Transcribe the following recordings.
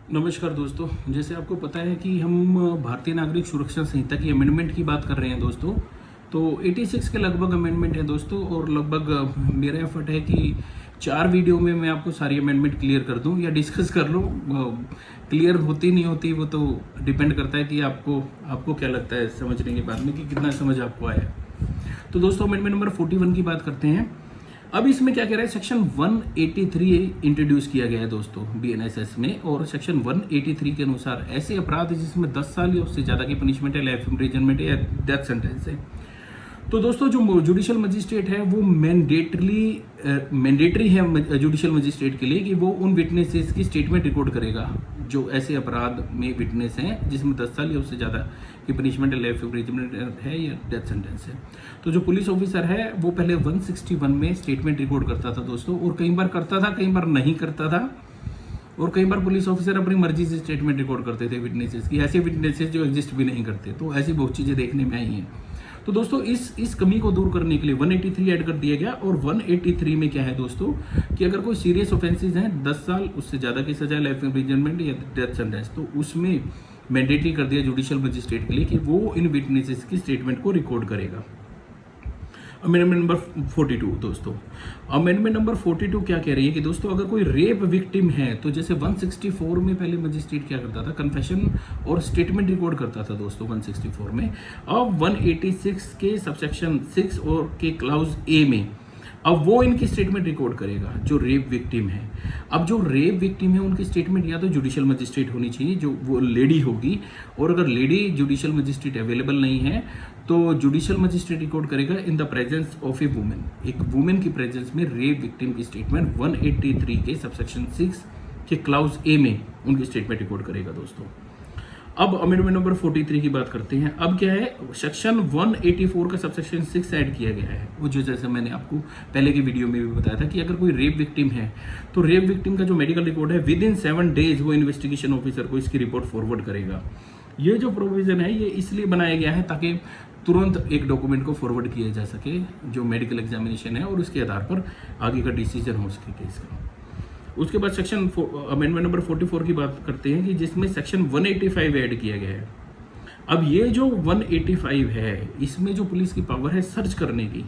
नमस्कार दोस्तों। जैसे आपको पता है कि हम भारतीय नागरिक सुरक्षा संहिता की अमेंडमेंट की बात कर रहे हैं दोस्तों। तो 86 के लगभग अमेंडमेंट है दोस्तों, और लगभग मेरा एफर्ट है कि 4 वीडियो में मैं आपको सारी अमेंडमेंट क्लियर कर दूं या डिस्कस कर लूं। क्लियर होती नहीं होती वो तो डिपेंड करता है कि आपको क्या लगता है समझने के बाद में कि कितना समझ आपको आया। तो दोस्तों अमेंडमेंट नंबर 41 की बात करते हैं। अब इसमें क्या कह रहा है, सेक्शन 183 इंट्रोड्यूस किया गया है दोस्तों बीएनएसएस में, और सेक्शन 183 के अनुसार ऐसे अपराध जिसमें 10 साल या उससे ज़्यादा की पनिशमेंट है, लाइफ इम्प्रिजनमेंट या डेथ सेंटेंस है। तो दोस्तों जो जुडिशियल मजिस्ट्रेट है वो मैंडेटरी है जुडिशियल मजिस्ट्रेट के लिए कि वो उन विटनेसेस की स्टेटमेंट रिकॉर्ड करेगा जो ऐसे अपराध में विटनेस हैं जिसमें 10 साल या उससे ज़्यादा की पनिशमेंट है, लाइफ इम्प्रिजनमेंट है या डेथ सेंटेंस है। तो जो पुलिस ऑफिसर है वो पहले 161 में स्टेटमेंट रिकॉर्ड करता था दोस्तों, और कई बार करता था, कई बार नहीं करता था, और कई बार पुलिस ऑफिसर अपनी मर्जी से स्टेटमेंट रिकॉर्ड करते थे विटनेसेस की, ऐसे विटनेसेस जो एग्जिस्ट भी नहीं करते। तो ऐसी बहुत चीज़ें देखने में आई हैं। तो दोस्तों इस कमी को दूर करने के लिए 183 ऐड कर दिया गया। और 183 में क्या है दोस्तों कि अगर कोई सीरियस ऑफेंसेस हैं, 10 साल उससे ज़्यादा की सजा, लाइफ इम्प्रिजनमेंट या डेथ सेंटेंस, तो उसमें मैंडेटरी कर दिया जुडिशियल मजिस्ट्रेट के लिए कि वो इन विटनेसेस की स्टेटमेंट को रिकॉर्ड करेगा। अमेंडमेंट नंबर 42 दोस्तों, अमेंडमेंट नंबर 42 क्या कह रही है कि दोस्तों अगर कोई रेप विक्टिम है तो जैसे 164 में पहले मजिस्ट्रेट क्या करता था, कन्फेशन और स्टेटमेंट रिकॉर्ड करता था दोस्तों 164 में। अब 186 के सबसेक्शन 6 और के क्लाउज ए में अब वो इनकी स्टेटमेंट रिकॉर्ड करेगा जो रेप विक्टिम है। अब जो रेप विक्टिम है उनकी स्टेटमेंट या तो जुडिशियल मजिस्ट्रेट होनी चाहिए, जो वो लेडी होगी, और अगर लेडी जुडिशियल मजिस्ट्रेट अवेलेबल नहीं है तो जुडिशियल मजिस्ट्रेट रिकॉर्ड करेगा in the presence of A women, एक वुमेन की प्रेजेंस में रेप विक्टिम की स्टेटमेंट 183 के सबसेक्शन 6 के क्लाउज ए में उनकी स्टेटमेंट रिकॉर्ड करेगा दोस्तों। अब अमेंडमेंट नंबर 43 की बात करते हैं। अब क्या है, सेक्शन 184 का सबसेक्शन 6 ऐड किया गया है, वो जो जैसे मैंने आपको पहले की वीडियो में भी बताया था कि अगर कोई रेप विक्टिम है तो रेप विक्टिम का जो मेडिकल रिकॉर्ड है विद इन 7 डेज वो इन्वेस्टिगेशन ऑफिसर को इसकी रिपोर्ट फॉरवर्ड करेगा। ये जो प्रोविजन है ये इसलिए बनाया गया है ताकि तुरंत एक डॉक्यूमेंट को फॉरवर्ड किया जा सके जो मेडिकल एग्जामिनेशन है, और उसके आधार पर आगे का डिसीजन हो सके केस का। उसके बाद सेक्शन अमेंडमेंट नंबर 44 की बात करते हैं कि जिसमें सेक्शन 185 ऐड किया गया है। अब ये जो 185 है इसमें जो पुलिस की पावर है सर्च करने की,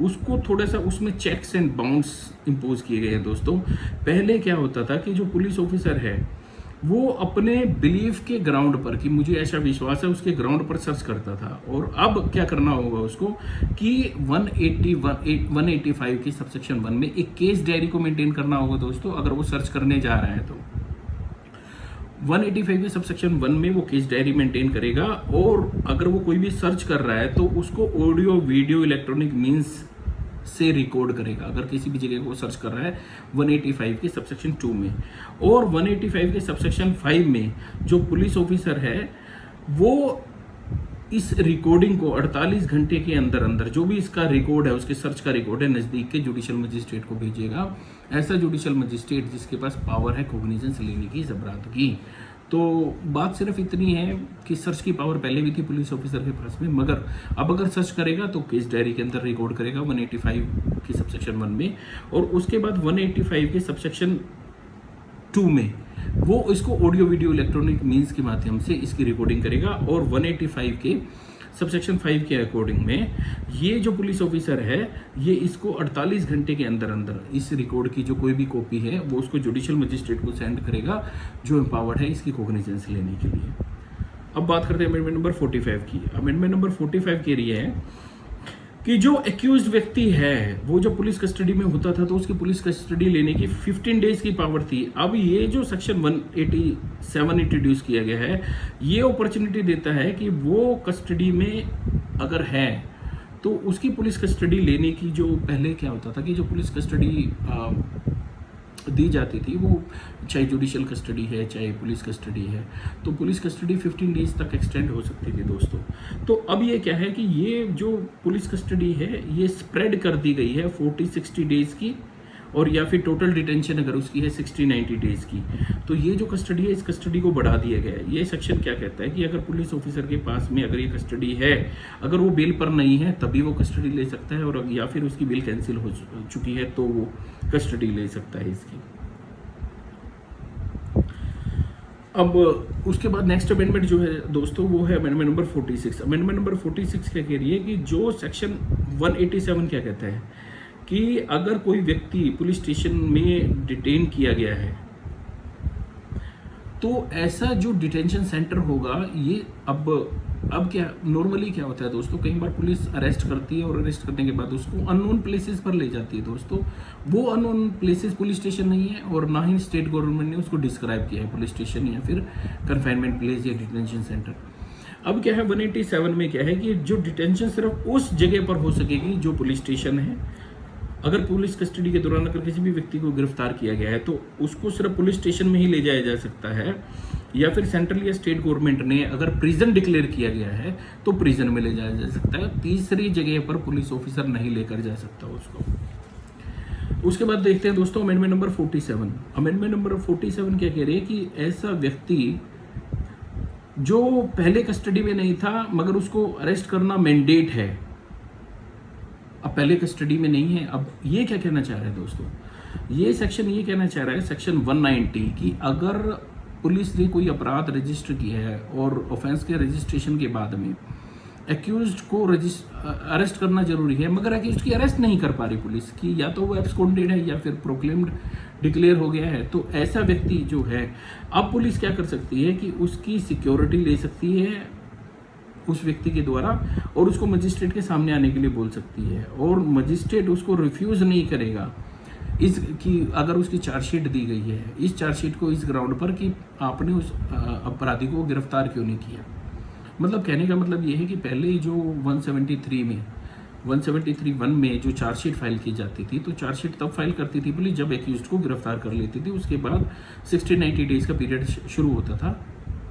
उसको थोड़ा सा उसमें चेक्स एंड बाउंड्स इम्पोज किए गए हैं दोस्तों। पहले क्या होता था कि जो पुलिस ऑफिसर है वो अपने बिलीफ के ग्राउंड पर, कि मुझे ऐसा विश्वास है, उसके ग्राउंड पर सर्च करता था। और अब क्या करना होगा उसको कि 185 के सबसेक्शन 1 में एक केस डायरी को मेंटेन करना होगा दोस्तों, अगर वो सर्च करने जा रहा है तो 185 के सबसेक्शन 1 में वो केस डायरी मेंटेन करेगा। और अगर वो कोई भी सर्च कर रहा है तो उसको ऑडियो वीडियो इलेक्ट्रॉनिक मीन्स से रिकॉर्ड करेगा, अगर किसी भी जगह को सर्च कर रहा है 185 के सबसेक्शन 2 में। और 185 के सबसेक्शन 5 में जो पुलिस ऑफिसर है वो इस रिकॉर्डिंग को 48 घंटे के अंदर अंदर जो भी इसका रिकॉर्ड है, उसके सर्च का रिकॉर्ड है, नज़दीक के जुडिशियल मजिस्ट्रेट को भेजेगा। ऐसा जुडिशियल मजिस्ट्रेट जिसके पास पावर है कॉग्निजेंस लेने की इस अपराध की। तो बात सिर्फ इतनी है कि सर्च की पावर पहले भी थी पुलिस ऑफिसर के पास में, मगर अब अगर सर्च करेगा तो केस डायरी के अंदर रिकॉर्ड करेगा 185 के सबसेक्शन 1 में। और उसके बाद 185 के सबसेक्शन 2 में वो इसको ऑडियो वीडियो इलेक्ट्रॉनिक मीन्स के माध्यम से इसकी रिकॉर्डिंग करेगा। और 185 के सबसेक्शन 5 के अकॉर्डिंग में ये जो पुलिस ऑफिसर है ये इसको 48 घंटे के अंदर अंदर इस रिकॉर्ड की जो कोई भी कॉपी है वो उसको जुडिशियल मजिस्ट्रेट को सेंड करेगा जो एम्पावर्ड है इसकी कॉग्निजेंस लेने के लिए। अब बात करते हैं अमेंडमेंट नंबर 45 की। अमेंडमेंट नंबर 45 कह रही है कि जो एक्यूज्ड व्यक्ति है वो जब पुलिस कस्टडी में होता था तो उसकी पुलिस कस्टडी लेने की 15 डेज की पावर थी। अब ये जो सेक्शन 187 इंट्रोड्यूस किया गया है ये अपॉर्चुनिटी देता है कि वो कस्टडी में अगर है तो उसकी पुलिस कस्टडी लेने की, जो पहले क्या होता था कि जो पुलिस कस्टडी दी जाती थी वो चाहे जुडिशियल कस्टडी है चाहे पुलिस कस्टडी है, तो पुलिस कस्टडी 15 डेज तक एक्सटेंड हो सकती थी दोस्तों। तो अब ये क्या है कि ये जो पुलिस कस्टडी है ये स्प्रेड कर दी गई है 40-60 डेज की, और या फिर टोटल डिटेंशन अगर उसकी है 60-90 डेज की। तो ये जो कस्टडी है इस कस्टडी को बढ़ा दिया गया है। ये सेक्शन क्या कहता है कि अगर पुलिस ऑफिसर के पास में अगर ये कस्टडी है, अगर वो बेल पर नहीं है तभी वो कस्टडी ले सकता है, और या फिर उसकी बेल कैंसिल हो चुकी है तो वो कस्टडी ले सकता है इसकी। अब उसके बाद नेक्स्ट अमेंडमेंट जो है दोस्तों वो है अमेंडमेंट नंबर 46। अमेंडमेंट नंबर 46 क्या कह रही है कि जो सेक्शन 187 क्या कहता है कि अगर कोई व्यक्ति पुलिस स्टेशन में डिटेन किया गया है तो ऐसा जो डिटेंशन सेंटर होगा ये अब क्या नॉर्मली क्या होता है दोस्तों, कई बार पुलिस अरेस्ट करती है और अरेस्ट करने के बाद उसको अननोन प्लेसेस पर ले जाती है दोस्तों। वो अननोन प्लेसेस पुलिस स्टेशन नहीं है और ना ही स्टेट गवर्नमेंट ने उसको डिस्क्राइब किया है पुलिस स्टेशन या फिर कन्फाइनमेंट प्लेस या डिटेंशन सेंटर। अब क्या है 187 में क्या है कि जो डिटेंशन सिर्फ उस जगह पर हो सकेगी जो पुलिस स्टेशन है। अगर पुलिस कस्टडी के दौरान अगर किसी भी व्यक्ति को गिरफ्तार किया गया है तो उसको सिर्फ पुलिस स्टेशन में ही ले जाया जा सकता है, या फिर सेंट्रल या स्टेट गवर्नमेंट ने अगर प्रिजन डिक्लेयर किया गया है तो प्रिजन में ले जाया जा सकता है। तीसरी जगह पर पुलिस ऑफिसर नहीं लेकर जा सकता उसको। उसके बाद देखते हैं दोस्तों अमेंडमेंट नंबर 47। अमेंडमेंट नंबर 47 क्या कह रही है कि ऐसा व्यक्ति जो पहले कस्टडी में नहीं था मगर उसको अरेस्ट करना मैंडेट है, अब पहले कस्टडी में नहीं है, अब ये क्या कहना चाह रहा है दोस्तों, ये सेक्शन ये कहना चाह रहा है सेक्शन 190 कि अगर पुलिस ने कोई अपराध रजिस्टर किया है और ऑफेंस के रजिस्ट्रेशन के बाद में एक्यूज्ड को अरेस्ट करना जरूरी है मगर एक्यूज्ड की अरेस्ट नहीं कर पा रही पुलिस की, या तो वो एब्सकॉन्डेड है या फिर प्रोक्लेम्ड डिक्लेयर हो गया है, तो ऐसा व्यक्ति जो है अब पुलिस क्या कर सकती है कि उसकी सिक्योरिटी ले सकती है उस व्यक्ति के द्वारा और उसको मजिस्ट्रेट के सामने आने के लिए बोल सकती है और मजिस्ट्रेट उसको रिफ्यूज नहीं करेगा इसकी अगर उसकी चार्जशीट दी गई है, इस चार्जशीट को इस ग्राउंड पर कि आपने उस अपराधी को गिरफ्तार क्यों नहीं किया। मतलब कहने का मतलब ये है कि पहले जो 173(1) में जो चार्जशीट फाइल की जाती थी तो चार्जशीट तब फाइल करती थी पुलिस जब एक्यूज्ड को गिरफ्तार कर लेती थी, उसके बाद 60-90 डेज का पीरियड शुरू होता था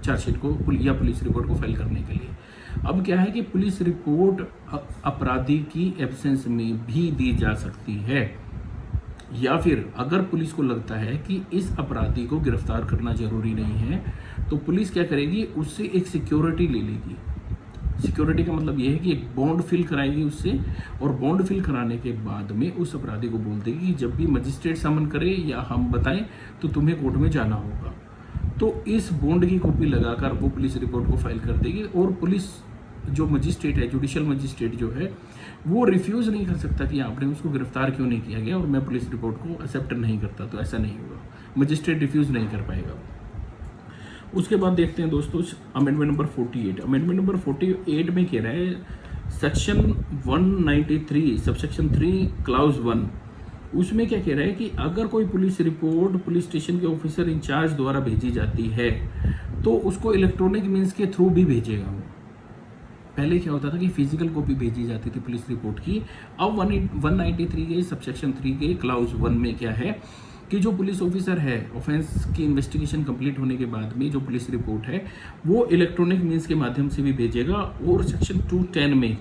चार्जशीट को या पुलिस रिपोर्ट को फाइल करने के लिए। अब क्या है कि पुलिस रिपोर्ट अपराधी की एब्सेंस में भी दी जा सकती है, या फिर अगर पुलिस को लगता है कि इस अपराधी को गिरफ्तार करना जरूरी नहीं है तो पुलिस क्या करेगी, उससे एक सिक्योरिटी ले लेगी। सिक्योरिटी का मतलब यह है कि एक बॉन्ड फिल कराएगी उससे और बॉन्ड फिल कराने के बाद में उस अपराधी को बोल देगी कि जब भी मजिस्ट्रेट समन करे या हम बताएं तो तुम्हें कोर्ट में जाना होगा। तो इस बॉन्ड की कॉपी लगाकर वो पुलिस रिपोर्ट को फाइल कर देगी और पुलिस जो मजिस्ट्रेट है, जुडिशियल मजिस्ट्रेट जो है, वो रिफ्यूज नहीं कर सकता कि आपने उसको गिरफ्तार क्यों नहीं किया गया और मैं पुलिस रिपोर्ट को एक्सेप्ट नहीं करता, तो ऐसा नहीं होगा, मजिस्ट्रेट रिफ्यूज नहीं कर पाएगा। उसके बाद देखते हैं दोस्तों अमेंडमेंट नंबर 48। अमेंडमेंट नंबर 48 में कह रहा है सेक्शन 193 सबसेक्शन 3 क्लाउज 1, उसमें क्या कह रहा है कि अगर कोई पुलिस रिपोर्ट पुलिस स्टेशन के ऑफिसर इंचार्ज द्वारा भेजी जाती है तो उसको इलेक्ट्रॉनिक मीन्स के थ्रू भी भेजेगा वो। पहले क्या होता था कि फिजिकल कॉपी भेजी जाती थी पुलिस रिपोर्ट की, अब 193 के सबसेक्शन 3 के क्लाउज 1 में क्या है कि जो पुलिस ऑफिसर है ऑफेंस की इन्वेस्टिगेशन कंप्लीट होने के बाद में जो पुलिस रिपोर्ट है वो इलेक्ट्रॉनिक मीन्स के माध्यम से भी भेजेगा। और सेक्शन 210 में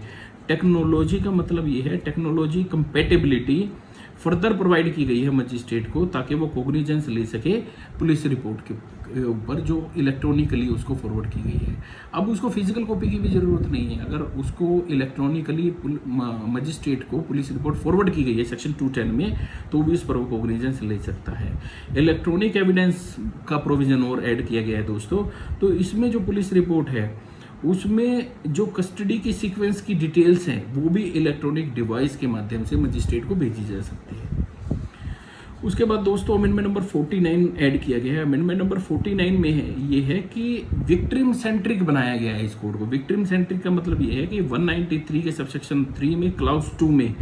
टेक्नोलॉजी का मतलब ये है टेक्नोलॉजी कंपेटेबिलिटी फर्दर प्रोवाइड की गई है मजिस्ट्रेट को ताकि वो कोग्निजेंस ले सके पुलिस रिपोर्ट के ऊपर जो इलेक्ट्रॉनिकली उसको फॉरवर्ड की गई है। अब उसको फिजिकल कॉपी की भी ज़रूरत नहीं है, अगर उसको इलेक्ट्रॉनिकली मजिस्ट्रेट को पुलिस रिपोर्ट फॉरवर्ड की गई है सेक्शन 210 में तो भी उस पर वो कोग्निजेंस ले सकता है। इलेक्ट्रॉनिक एविडेंस का प्रोविज़न और ऐड किया गया है दोस्तों, तो इसमें जो पुलिस रिपोर्ट है उसमें जो कस्टडी की सीक्वेंस की डिटेल्स हैं वो भी इलेक्ट्रॉनिक डिवाइस के माध्यम से मजिस्ट्रेट को भेजी जा सकती है। उसके बाद दोस्तों अमेंडमेंट नंबर 49 ऐड किया गया है। अमेंडमेंट नंबर 49 में ये है कि विक्टिम सेंट्रिक बनाया गया है इस कोड को। विक्टिम सेंट्रिक का मतलब ये है कि 193 के सबसेक्शन 3 में क्लाउज 2 में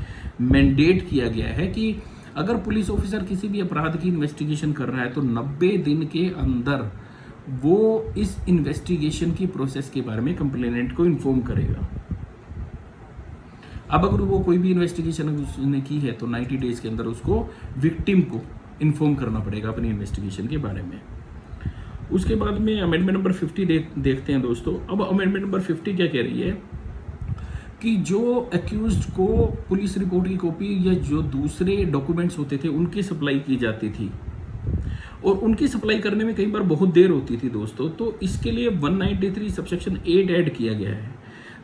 मैंडेट किया गया है कि अगर पुलिस ऑफिसर किसी भी अपराध की इन्वेस्टिगेशन कर रहा है तो 90 दिन के अंदर वो इस इन्वेस्टिगेशन की प्रोसेस के बारे में कंप्लेनेंट को इन्फॉर्म करेगा। अब अगर वो कोई भी इन्वेस्टिगेशन उसने की है तो 90 डेज के अंदर उसको विक्टिम को इन्फॉर्म करना पड़ेगा अपनी इन्वेस्टिगेशन के बारे में। उसके बाद में अमेंडमेंट नंबर 50 देखते हैं दोस्तों। अब अमेंडमेंट नंबर 50 क्या कह रही है कि जो एक्यूज्ड को पुलिस रिपोर्ट की कॉपी या जो दूसरे डॉक्यूमेंट्स होते थे उनकी सप्लाई की जाती थी और उनकी सप्लाई करने में कई बार बहुत देर होती थी दोस्तों, तो इसके लिए 193 सबसेक्शन 8 ऐड किया गया है।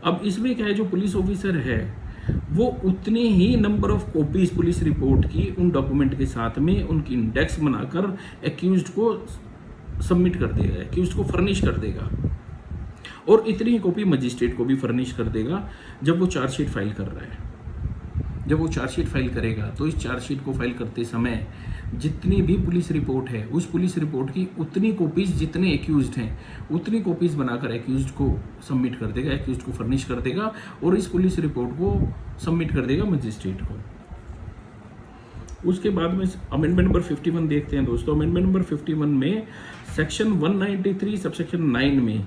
अब इसमें क्या है, जो पुलिस ऑफिसर है वो उतने ही number of copies police report की उन डॉक्यूमेंट के साथ में उनकी इंडेक्स बनाकर एक्यूज्ड को सबमिट कर देगा, एक्यूज को फर्निश कर देगा, और इतनी ही कॉपी मजिस्ट्रेट को भी फर्निश कर देगा जब वो चार्जशीट फाइल कर रहा है। जब वो चार्जशीट फाइल करेगा तो इस चार्जशीट को फाइल करते समय जितनी भी पुलिस रिपोर्ट है, उस पुलिस रिपोर्ट की उतनी कॉपीज जितने एक्यूज्ड हैं उतनी कॉपीज बनाकर एक्यूज्ड को सबमिट कर देगा, एक्यूज्ड को फर्निश कर देगा, और इस पुलिस रिपोर्ट को सबमिट कर देगा मजिस्ट्रेट को। उसके बाद में अमेंडमेंट नंबर 51 देखते हैं दोस्तों। अमेंडमेंट नंबर 51 में सेक्शन 193 सबसेक्शन 9 में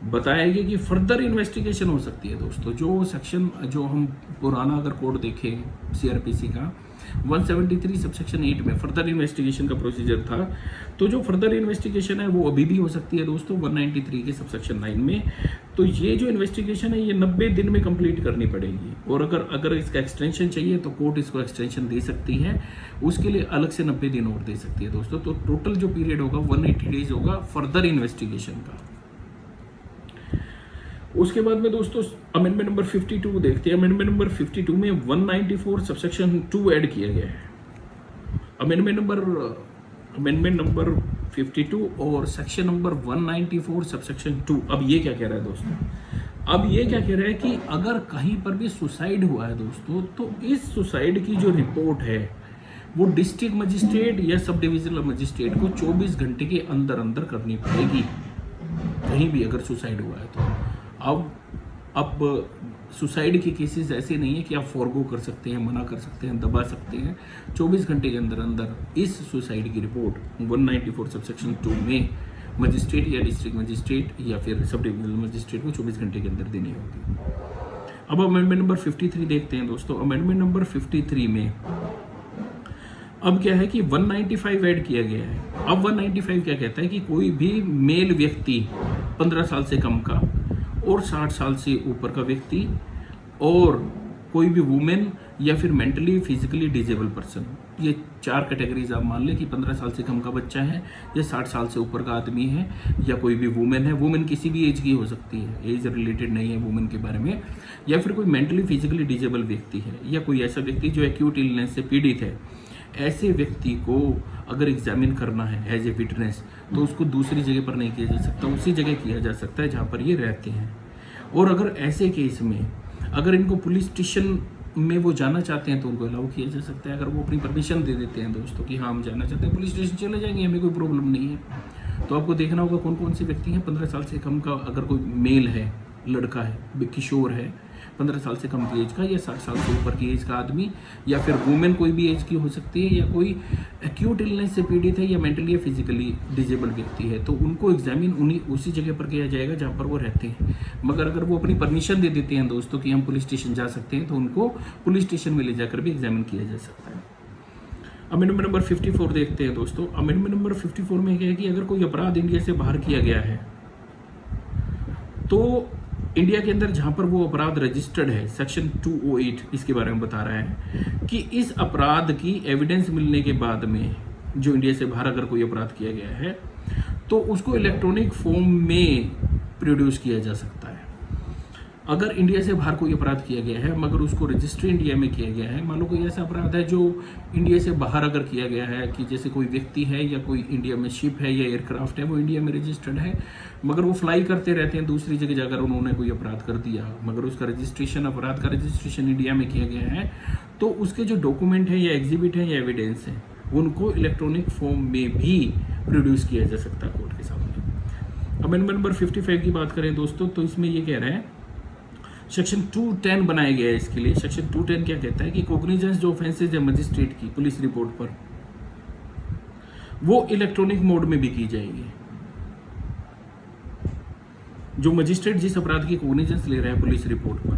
बताया गया कि फर्दर इन्वेस्टिगेशन हो सकती है दोस्तों। जो सेक्शन जो हम पुराना अगर कोड देखें सीआरपीसी का 173 सबसेक्शन 8 में फर्दर इन्वेस्टिगेशन का प्रोसीजर था, तो जो फर्दर इन्वेस्टिगेशन है वो अभी भी हो सकती है दोस्तों 193 के सबसेक्शन 9 में। तो ये जो इन्वेस्टिगेशन है ये 90 दिन में कंप्लीट करनी पड़ेगी, और अगर इसका एक्सटेंशन चाहिए तो कोर्ट इसको एक्सटेंशन दे सकती है, उसके लिए अलग से 90 दिन और दे सकती है दोस्तों। तो टोटल जो पीरियड होगा 180 डेज होगा फर्दर इन्वेस्टिगेशन का। उसके बाद में दोस्तों अमेंडमेंट नंबर 52 देखते हैं। अमेंडमेंट नंबर 52 में 194 सबसेक्शन 2 ऐड किया गया है। अमेंडमेंट नंबर 52 और सेक्शन नंबर 194 सबसेक्शन 2। अब ये क्या कह रहा है दोस्तों? अब ये क्या कह रहा है कि अगर कहीं पर भी सुसाइड हुआ है दोस्तों, तो इस सुसाइड की जो रिपोर्ट है वो डिस्ट्रिक्ट मजिस्ट्रेट या सब डिविजनल मजिस्ट्रेट को 24 घंटे के अंदर अंदर करनी पड़ेगी, कहीं भी अगर सुसाइड हुआ है तो। अब सुसाइड के केसेस ऐसे नहीं है कि आप फॉरगो कर सकते हैं, मना कर सकते हैं, दबा सकते हैं। 24 घंटे के अंदर अंदर इस सुसाइड की रिपोर्ट 194 सबसेक्शन 2 में मजिस्ट्रेट या डिस्ट्रिक्ट मजिस्ट्रेट या फिर सब डिविजनल मजिस्ट्रेट को 24 घंटे के अंदर देनी होगी। अब अमेंडमेंट नंबर 53 देखते हैं दोस्तों। अमेंडमेंट नंबर 53 में अब क्या है कि 195 ऐड किया गया है। अब 195 क्या कहता है कि कोई भी मेल व्यक्ति 15 साल से कम का और 60 साल से ऊपर का व्यक्ति और कोई भी वुमेन या फिर मेंटली फिजिकली डिजेबल पर्सन, ये 4 कैटेगरीज आप मान लें कि 15 साल से कम का बच्चा है या 60 साल से ऊपर का आदमी है या कोई भी वुमेन है। वुमेन किसी भी एज की हो सकती है, एज रिलेटेड नहीं है वुमेन के बारे में। या फिर कोई मेंटली फिजिकली डिजेबल व्यक्ति है या कोई ऐसा व्यक्ति जो एक्यूट इलनेस से पीड़ित है। ऐसे व्यक्ति को अगर एग्जामिन करना है एज ए विटनेस तो उसको दूसरी जगह पर नहीं किया जा सकता, उसी जगह किया जा सकता है जहाँ पर ये रहते हैं। और अगर ऐसे केस में अगर इनको पुलिस स्टेशन में वो जाना चाहते हैं तो उनको अलाउ किया जा सकता है। अगर वो अपनी परमिशन दे देते हैं दोस्तों कि हाँ हम जाना चाहते हैं, पुलिस स्टेशन चले जाएंगे, हमें कोई प्रॉब्लम नहीं है। तो आपको देखना होगा कौन कौन से व्यक्ति हैं 15 साल से कम का। अगर कोई मेल है, लड़का है, किशोर है 15 साल से कम की एज का या 60 साल से ऊपर की एज का आदमी, या फिर वुमेन कोई भी एज की हो सकती है, या कोई एक्यूट इलनेस से पीड़ित है या मेंटली या फिजिकली डिजेबल व्यक्ति है, तो उनको एग्जामिन उसी जगह पर किया जाएगा जहाँ पर वो रहते हैं। मगर अगर वो अपनी परमिशन दे देते हैं दोस्तों कि हम पुलिस स्टेशन जा सकते हैं, तो उनको पुलिस स्टेशन में ले जाकर भी एग्जामिन किया जा सकता है। अमेंडमेंट नंबर 54 देखते हैं दोस्तों। अमेंडमेंट नंबर 54 में क्या है कि अगर कोई अपराध इंडिया से बाहर किया गया है तो इंडिया के अंदर जहां पर वो अपराध रजिस्टर्ड है, सेक्शन 208 इसके बारे में बता रहा है कि इस अपराध की एविडेंस मिलने के बाद में जो इंडिया से बाहर अगर कोई अपराध किया गया है तो उसको इलेक्ट्रॉनिक फॉर्म में प्रोड्यूस किया जा सकता है। अगर इंडिया से बाहर कोई अपराध किया गया है मगर उसको रजिस्ट्री इंडिया में किया गया है, मान लो कोई ऐसा अपराध है जो इंडिया से बाहर अगर किया गया है कि जैसे कोई व्यक्ति है या कोई इंडिया में शिप है या एयरक्राफ्ट है, वो इंडिया में रजिस्टर्ड है मगर वो फ्लाई करते रहते हैं दूसरी जगह जाकर, उन्होंने कोई अपराध कर दिया मगर उसका रजिस्ट्रेशन, अपराध का रजिस्ट्रेशन इंडिया में किया गया है, तो उसके जो डॉक्यूमेंट है या एग्जिबिट है या एविडेंस है उनको इलेक्ट्रॉनिक फॉर्म में भी प्रोड्यूस किया जा सकता है कोर्ट के सामने। अमेंडमेंट नंबर 55 की बात करें दोस्तों तो इसमें ये कह रहे हैं सेक्शन 210 बनाया गया है इसके लिए। सेक्शन 210 क्या कहता है कि कॉग्निजेंस जो ऑफेंसेज है मजिस्ट्रेट की पुलिस रिपोर्ट पर वो इलेक्ट्रॉनिक मोड में भी की जाएगी। जो मजिस्ट्रेट जिस अपराध की कॉग्निजेंस ले रहा है पुलिस रिपोर्ट पर,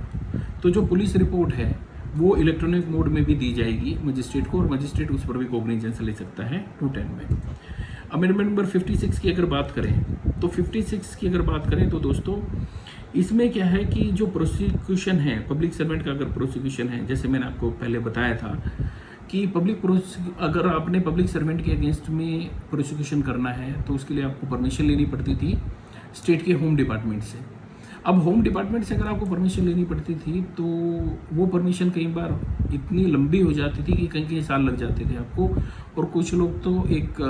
तो जो पुलिस रिपोर्ट है वो इलेक्ट्रॉनिक मोड में भी दी जाएगी मजिस्ट्रेट को, और मजिस्ट्रेट उस पर भी कॉग्निजेंस ले सकता है 210 में। अमेंडमेंट नंबर 56 की अगर बात करें तो 56 की अगर बात करें तो दोस्तों इसमें क्या है कि जो प्रोसिक्यूशन है, पब्लिक सर्वेंट का अगर प्रोसिक्यूशन है, जैसे मैंने आपको पहले बताया था कि अगर आपने पब्लिक सर्वेंट के अगेंस्ट में प्रोसिक्यूशन करना है तो उसके लिए आपको परमिशन लेनी पड़ती थी स्टेट के होम डिपार्टमेंट से। अब होम डिपार्टमेंट से अगर आपको परमिशन लेनी पड़ती थी तो वो परमिशन कई बार इतनी लंबी हो जाती थी कि कई कई साल लग जाते थे आपको, और कुछ लोग तो एक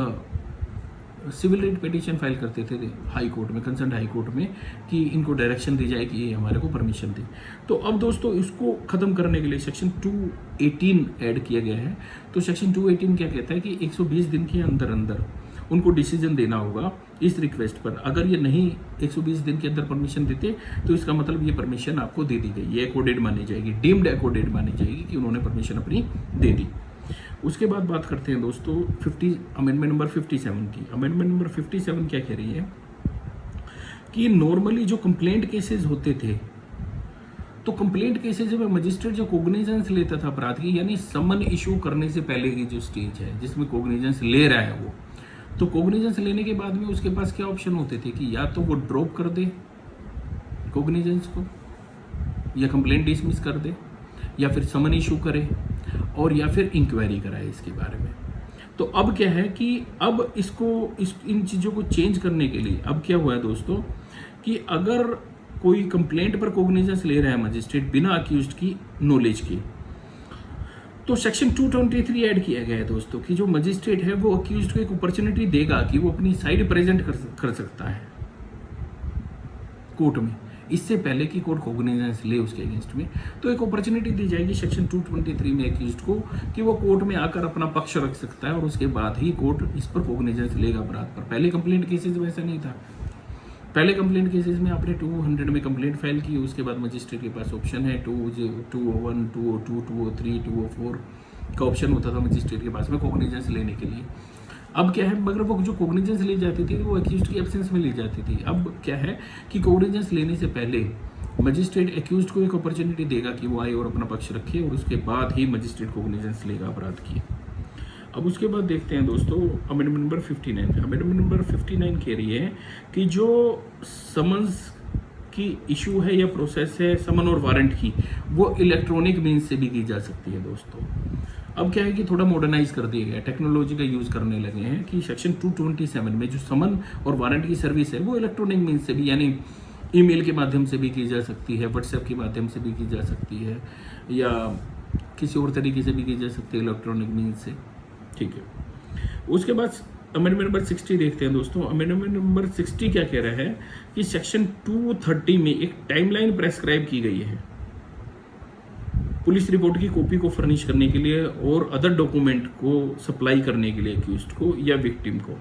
सिविल रिट पिटीशन फाइल करते थे हाई कोर्ट में, कंसर्न हाई कोर्ट में, कि इनको डायरेक्शन दी जाए कि ये हमारे को परमिशन दे। तो अब दोस्तों इसको ख़त्म करने के लिए सेक्शन 218 ऐड किया गया है। तो सेक्शन 218 क्या कहता है कि 120 दिन के अंदर अंदर उनको डिसीजन देना होगा इस रिक्वेस्ट पर। अगर ये नहीं 120 दिन के अंदर परमिशन देते तो इसका मतलब ये परमिशन आपको दे दी गई, ये अकोडेड मानी जाएगी, डीम्ड अकोडेड मानी जाएगी कि उन्होंने परमिशन अपनी दे दी। उसके बाद बात करते हैं दोस्तों अमेंडमेंट नंबर 57 की। अमेंडमेंट नंबर 57 क्या कह रही है कि नॉर्मली जो कंप्लेंट केसेस होते थे, तो कंप्लेंट केसेस में मजिस्ट्रेट जो कोग्निजेंस लेता था अपराध की, यानी समन इशू करने से पहले की जो स्टेज है जिसमें कोग्निजेंस ले रहा है वो, तो कोग्निजेंस लेने के बाद में उसके पास क्या ऑप्शन होते थे कि या तो वो ड्रॉप कर दे कोग्निजेंस को, या कंप्लेंट डिसमिस कर दे, या फिर समन इशू करे, और या फिर इंक्वायरी कराए इसके बारे में। तो अब क्या है कि अब इन चीज़ों को चेंज करने के लिए अब क्या हुआ है दोस्तों कि अगर कोई कंप्लेंट पर कोग्निजेंस ले रहा है मजिस्ट्रेट बिना अक्यूज्ड की नॉलेज की, तो सेक्शन 223 ऐड किया गया है दोस्तों कि जो मजिस्ट्रेट है वो अक्यूज्ड को एक अपॉर्चुनिटी देगा कि वो अपनी साइड प्रेजेंट कर सकता है कोर्ट में, इससे पहले कि कोर्ट कोग्निजेंस ले उसके अगेंस्ट में। तो एक अपॉर्चुनिटी दी जाएगी सेक्शन 223 में अक्यूज्ड को कि वो कोर्ट में आकर अपना पक्ष रख सकता है, और उसके बाद ही कोर्ट इस पर कोग्निजेंस लेगा अपराध पर। पहले कंप्लेंट केसेस में ऐसा नहीं था। पहले कंप्लेंट केसेस में आपने 200 में कंप्लेंट फाइल की, उसके बाद मजिस्ट्रेट के पास ऑप्शन है 201, 202, 203, 204 का ऑप्शन होता था मजिस्ट्रेट के पास में कोग्निजेंस लेने के लिए। अब क्या है, मगर वो जो कोग्निजेंस ली जाती थी वो अक्यूज्ड की एब्सेंस में ली जाती थी। अब क्या है कि कोग्निजेंस लेने से पहले मजिस्ट्रेट अक्यूज्ड को एक अपॉर्चुनिटी देगा कि वो आए और अपना पक्ष रखे, और उसके बाद ही मजिस्ट्रेट कोग्निजेंस लेगा अपराध की। अब उसके बाद देखते हैं दोस्तों अमेंडमेंट नंबर 59। अमेंडमेंट नंबर 59 कह रही है कि जो समन्स की इशू है या प्रोसेस है समन और वारंट की, वो इलेक्ट्रॉनिक मीन्स से भी की जा सकती है दोस्तों। अब क्या है कि थोड़ा मॉडर्नाइज कर दिया गया, टेक्नोलॉजी का यूज़ करने लगे हैं कि सेक्शन 227 में जो समन और वारंट की सर्विस है वो इलेक्ट्रॉनिक मीन्स से भी, यानी ईमेल के माध्यम से भी की जा सकती है, व्हाट्सएप के माध्यम से भी की जा सकती है, या किसी और तरीके से भी की जा सकती है इलेक्ट्रॉनिक मीन्स से। ठीक है। उसके बाद अमेंडमेंट नंबर 60 देखते हैं दोस्तों। अमेंडमेंट नंबर 60 क्या कह रहा है कि सेक्शन 230 में एक टाइमलाइन प्रेस्क्राइब की गई है पुलिस रिपोर्ट की कॉपी को फर्निश करने के लिए और अदर डॉक्यूमेंट को सप्लाई करने के लिए अक्यूज्ड को या विक्टिम को।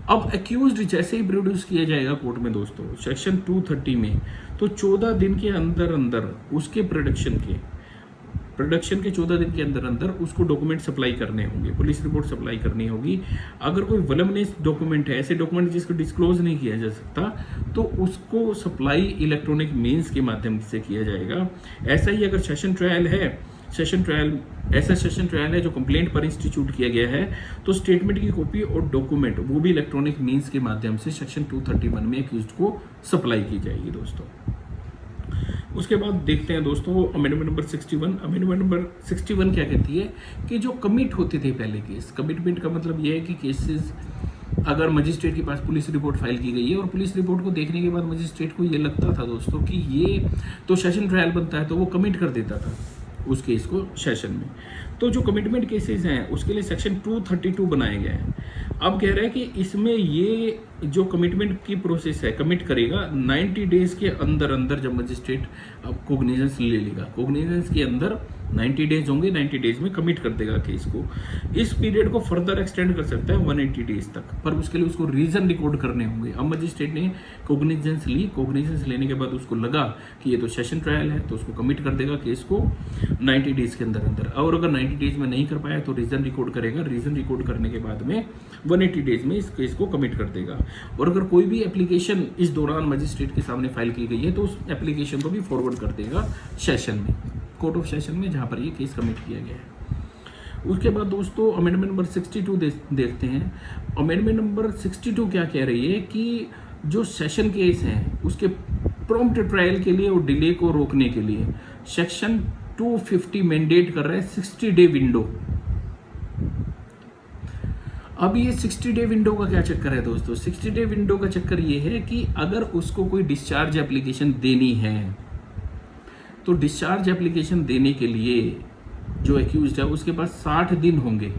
अब अक्यूज्ड जैसे ही प्रोड्यूस किया जाएगा कोर्ट में दोस्तों सेक्शन 230 में, तो 14 दिन के अंदर अंदर उसके प्रोडक्शन के 14 दिन के अंदर अंदर उसको डॉक्यूमेंट सप्लाई करने होंगे, पुलिस रिपोर्ट सप्लाई करनी होगी। अगर कोई वलमनेस डॉक्यूमेंट है, ऐसे डॉक्यूमेंट जिसको डिस्क्लोज नहीं किया जा सकता, तो उसको सप्लाई इलेक्ट्रॉनिक मीन्स के माध्यम से किया जाएगा। ऐसा ही अगर सेशन ट्रायल है, ऐसा सेशन ट्रायल है जो कंप्लेंट पर इंस्टीट्यूट किया गया है, तो स्टेटमेंट की कॉपी और डॉक्यूमेंट वो भी इलेक्ट्रॉनिक मीन्स के माध्यम से सेक्शन 231 में अक्यूज्ड को सप्लाई की जाएगी दोस्तों। उसके बाद देखते हैं दोस्तों अमेंडमेंट नंबर 61। अमेंडमेंट नंबर 61 क्या कहती है कि जो कमिट होते थे पहले केस, कमिटमेंट का मतलब ये है कि केसेस अगर मजिस्ट्रेट के पास पुलिस रिपोर्ट फाइल की गई है और पुलिस रिपोर्ट को देखने के बाद मजिस्ट्रेट को ये लगता था दोस्तों कि ये तो सेशन ट्रायल बनता है, तो वो कमिट कर देता था उस केस को सेशन में। तो जो कमिटमेंट केसेस हैं उसके लिए सेक्शन 232 बनाया गया है। अब कह रहा है कि इसमें ये जो कमिटमेंट की प्रोसेस है, कमिट करेगा 90 डेज के अंदर अंदर। जब मजिस्ट्रेट अब कोग्निजेंस ले लेगा, कोग्निजेंस के अंदर 90 डेज होंगे, 90 डेज में कमिट कर देगा केस को। इस पीरियड को फर्दर एक्सटेंड कर सकता है 180 डेज तक, पर उसके लिए उसको रीजन रिकॉर्ड करने होंगे। अब मजिस्ट्रेट ने कोग्निजेंस ली, कोग्निजेंस लेने के बाद उसको लगा कि ये तो सेशन ट्रायल है, तो उसको कमिट कर देगा केस को 90 डेज के अंदर अंदर। और अगर 90 डेज में नहीं कर पाया तो रीजन रिकॉर्ड करेगा, रीजन रिकॉर्ड करने के बाद में 180 डेज में इस केस को कमिट कर देगा। और अगर कोई भी एप्लीकेशन इस दौरान मजिस्ट्रेट के सामने फाइल की गई है तो उस एप्लीकेशन को भी फॉरवर्ड कर देगा सेशन में, कोर्ट ऑफ सेशन में, जहां पर ये केस कमिट किया गया है। उसके बाद दोस्तों अमेंडमेंट नंबर 62 देखते हैं। अमेंडमेंट नंबर 62 क्या कह रही है कि जो सेशन केस हैं उसके प्रॉम्प्ट ट्रायल के लिए और डिले को रोकने के लिए सेक्शन 250 मैंडेट कर रहा है 60 डे विंडो। अब ये 60 डे विंडो का क्या चक्कर है दोस्तों? 60 डे विंडो का चक्कर ये है कि अगर उसको कोई डिस्चार्ज एप्लीकेशन देनी है तो डिस्चार्ज एप्लीकेशन देने के लिए जो एक्यूज्ड है उसके पास 60 दिन होंगे।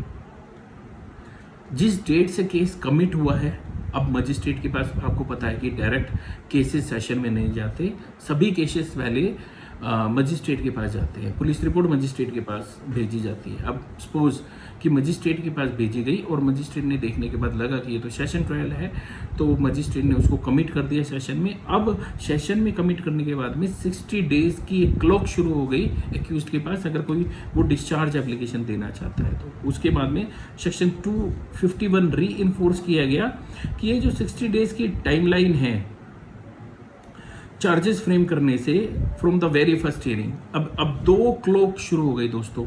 जिस डेट से केस कमिट हुआ है, अब मजिस्ट्रेट के पास आपको पता है कि डायरेक्ट केसेस सेशन में नहीं जाते, सभी केसेस पहले मजिस्ट्रेट के पास जाते हैं, पुलिस रिपोर्ट मजिस्ट्रेट के पास भेजी जाती है। अब सपोज कि मजिस्ट्रेट के पास भेजी गई और मजिस्ट्रेट ने देखने के बाद लगा कि ये तो सेशन ट्रायल है, तो मजिस्ट्रेट ने उसको कमिट कर दिया सेशन में। अब सेशन में कमिट करने के बाद में 60 डेज की एक क्लॉक शुरू हो गई एक्यूज्ड के पास, अगर कोई वो डिस्चार्ज एप्लीकेशन देना चाहता है तो। उसके बाद में सेक्शन 251 री इन्फोर्स किया गया कि ये जो 60 डेज की टाइमलाइन है चार्जेस फ्रेम करने से from the very first hearing, अब 2 क्लॉक शुरू हो गई दोस्तों।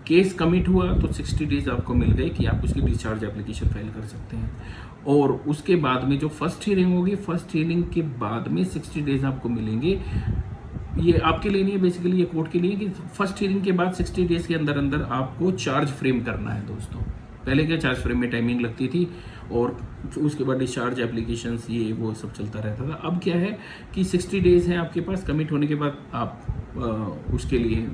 केस कमिट हुआ तो 60 डेज आपको मिल गए कि आप उसकी डिस्चार्ज एप्लीकेशन फाइल कर सकते हैं, और उसके बाद में जो फर्स्ट हियरिंग होगी, फर्स्ट हियरिंग के बाद में 60 डेज आपको मिलेंगे। ये आपके लिए नहीं है, बेसिकली ये कोर्ट के लिए कि फर्स्ट हियरिंग के बाद 60 डेज के अंदर अंदर आपको चार्ज फ्रेम करना है दोस्तों। पहले क्या चार्ज फ्रेम में टाइमिंग लगती थी और उसके बाद डिस्चार्ज एप्लीकेशंस ये वो सब चलता रहता था। अब क्या है कि 60 डेज है आपके पास, कमिट होने के बाद आप उसके लिए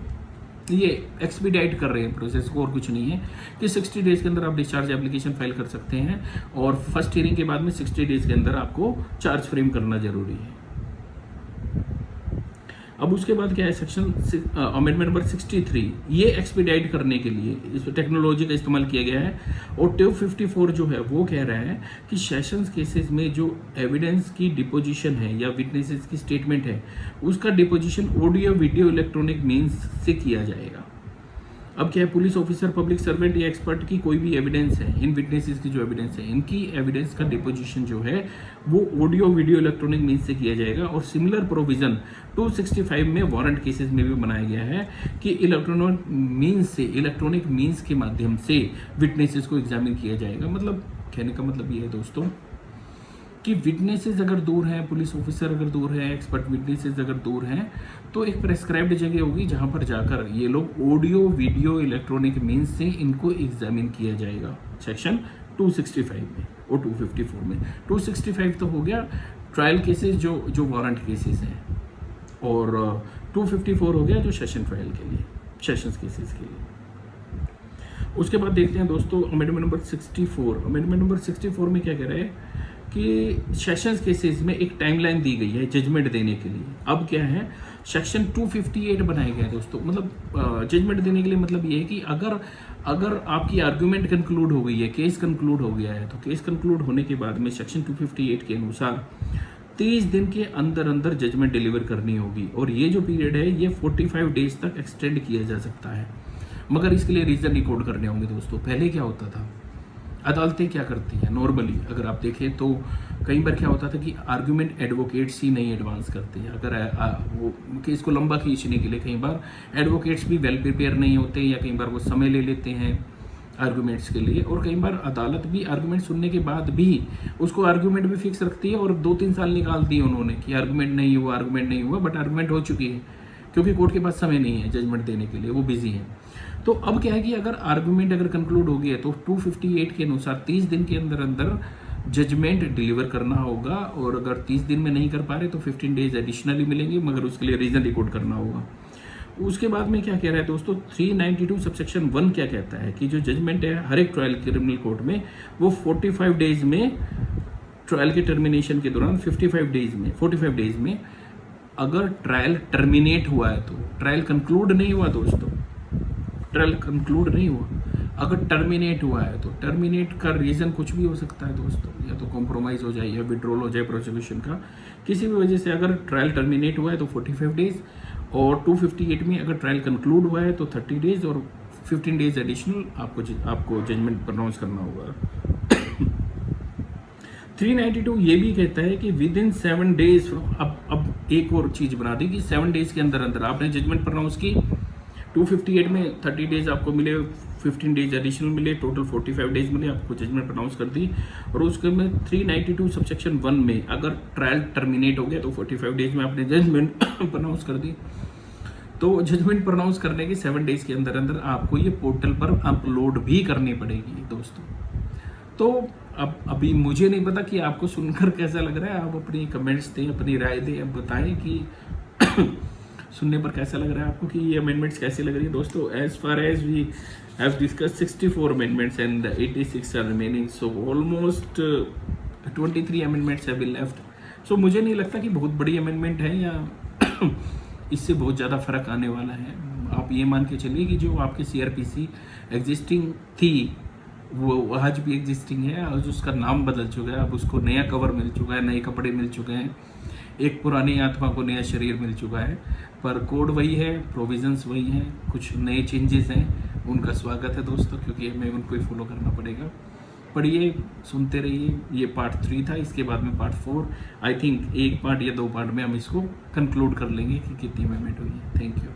ये एक्सपीडाइट कर रहे हैं प्रोसेस को, और कुछ नहीं है कि 60 डेज के अंदर आप डिस्चार्ज एप्लीकेशन फाइल कर सकते हैं, और फर्स्ट हियरिंग के बाद में 60 डेज के अंदर आपको चार्ज फ्रेम करना जरूरी है। अब उसके बाद क्या है, सेक्शन अमेंडमेंट नंबर 63, ये एक्सपीडाइट करने के लिए इस टेक्नोलॉजी का इस्तेमाल किया गया है। और 254 जो है वो कह रहा है कि सेशंस केसेस में जो एविडेंस की डिपोजिशन है या विटनेसेस की स्टेटमेंट है, उसका deposition audio video electronic means से किया जाएगा। अब क्या है, पुलिस ऑफिसर, पब्लिक सर्वेंट या एक्सपर्ट की कोई भी एविडेंस है, इन विटनेसेस की जो एविडेंस है, इनकी एविडेंस का डिपोजिशन जो है वो ऑडियो वीडियो इलेक्ट्रॉनिक मीन्स से किया जाएगा। और सिमिलर प्रोविजन 265 में वारंट केसेस में भी बनाया गया है कि इलेक्ट्रॉनिक मीन्स के माध्यम से विटनेसेस को एग्जामिन किया जाएगा। मतलब कहने का मतलब ये है दोस्तों कि विटनेसेस अगर दूर हैं, पुलिस ऑफिसर अगर दूर है, एक्सपर्ट विटनेसेस अगर दूर हैं, तो एक प्रेस्क्राइब्ड जगह होगी जहां पर जाकर ये लोग ऑडियो वीडियो इलेक्ट्रॉनिक मीन्स से इनको एग्जामिन किया जाएगा, सेक्शन 265 में और 254 में। 265 तो हो गया ट्रायल केसेस जो वारंट केसेस हैं, और 254 हो गया जो सेशन ट्रायल के लिए, सेशंस केसेस के लिए। उसके बाद देखते हैं दोस्तों अमेंडमेंट नंबर 64। अमेंडमेंट नंबर 64 में क्या कह रहा है कि सेशंस केसेस में एक टाइमलाइन दी गई है जजमेंट देने के लिए। अब क्या है, सेक्शन 258 बनाया गया है दोस्तों। मतलब जजमेंट देने के लिए मतलब ये है कि अगर आपकी आर्गुमेंट कंक्लूड हो गई है, केस कंक्लूड हो गया है, तो केस कंक्लूड होने के बाद में सेक्शन 258 के अनुसार 30 दिन के अंदर अंदर जजमेंट डिलीवर करनी होगी। और ये जो पीरियड है ये 45 डेज तक एक्सटेंड किया जा सकता है, मगर इसके लिए रीजन रिकॉर्ड करने होंगे दोस्तों। पहले क्या होता था, अदालतें क्या करती हैं नॉर्मली अगर आप देखें तो कई बार क्या होता था कि आर्गुमेंट एडवोकेट्स ही नहीं एडवांस करते हैं। अगर वो केस को लंबा खींचने के लिए कई बार एडवोकेट्स भी वेल प्रिपेयर नहीं होते, या कई बार वो समय ले लेते हैं आर्गुमेंट्स के लिए, और कई बार अदालत भी आर्गुमेंट सुनने के बाद भी उसको आर्गुमेंट भी फिक्स रखती है और 2-3 साल निकाल दिए उन्होंने कि आर्गुमेंट नहीं हुआ, बट आर्गुमेंट हो चुकी है क्योंकि कोर्ट के पास समय नहीं है जजमेंट देने के लिए, वो बिजी है। तो अब क्या है कि अगर आर्गुमेंट अगर कंक्लूड हो गया तो 258 के अनुसार 30 दिन के अंदर अंदर जजमेंट डिलीवर करना होगा, और अगर 30 दिन में नहीं कर पा रहे तो 15 डेज एडिशनली मिलेंगे, मगर उसके लिए रीजन रिकॉर्ड करना होगा। उसके बाद में क्या कह रहा है दोस्तों, 392 सबसेक्शन 1 क्या कहता है कि जो जजमेंट है हर एक ट्रायल क्रिमिनल कोर्ट में वो 45 डेज में, ट्रायल के टर्मिनेशन के दौरान 45 डेज में अगर ट्रायल टर्मिनेट हुआ है, तो ट्रायल कंक्लूड नहीं हुआ दोस्तों, ट्रायल कंक्लूड नहीं हुआ, अगर टर्मिनेट हुआ है तो टर्मिनेट का रीज़न कुछ भी हो सकता है दोस्तों, या तो कॉम्प्रोमाइज़ हो जाए या विड्रॉल हो जाए प्रोसिक्यूशन का, किसी भी वजह से अगर ट्रायल टर्मिनेट हुआ है तो 45 डेज, और 258 में अगर ट्रायल कंक्लूड हुआ है तो 30 डेज, और 15 डेज एडिशनल आपको जजमेंट प्रोनाउंस करना होगा। 392 ये भी कहता है कि विद इन 7 डेज, अब एक और चीज़ बना दी कि 7 डेज के अंदर अंदर आपने जजमेंट प्रोनाउंस की, 258 में 30 डेज आपको मिले, 15 डेज एडिशनल मिले, टोटल 45 डेज मिले, आपको जजमेंट प्रोनाउंस कर दी। और उसके में 392 सबसेक्शन 1 में अगर ट्रायल टर्मिनेट हो गया तो 45 डेज में आपने जजमेंट प्रोनाउंस कर दी। तो जजमेंट प्रोनाउंस करने के 7 डेज के अंदर अंदर आपको ये पोर्टल पर अपलोड भी करनी पड़ेगी दोस्तों। तो अब अभी मुझे नहीं पता कि आपको सुनकर कैसा लग रहा है, आप अपनी कमेंट्स दें, अपनी राय दें, अब बताएं कि सुनने पर कैसा लग रहा है आपको, कि ये अमेंडमेंट्स कैसी लग रही है दोस्तों। As far as we have discussed 64 amendments and 86 are remaining, so almost 23 amendments have been left. So मुझे नहीं लगता कि बहुत बड़ी अमेंडमेंट है या इससे बहुत ज़्यादा फर्क आने वाला है। आप ये मान के चलिए कि जो आपके CRPC एग्जिस्टिंग थी वो आज भी एग्जिस्टिंग है, और उसका नाम बदल चुका है, अब उसको नया कवर मिल चुका है, नए कपड़े मिल चुके हैं, एक पुरानी आत्मा को नया शरीर मिल चुका है, पर कोड वही है, प्रोविजंस वही हैं, कुछ नए चेंजेस हैं। उनका स्वागत है दोस्तों, क्योंकि हमें उनको ही फॉलो करना पड़ेगा। पढ़िए, सुनते रहिए। ये पार्ट 3 था, इसके बाद में पार्ट 4 आई थिंक एक पार्ट या 2 पार्ट में हम इसको कंक्लूड कर लेंगे कि कितनी अमेंडमेंट हुई है। Thank you.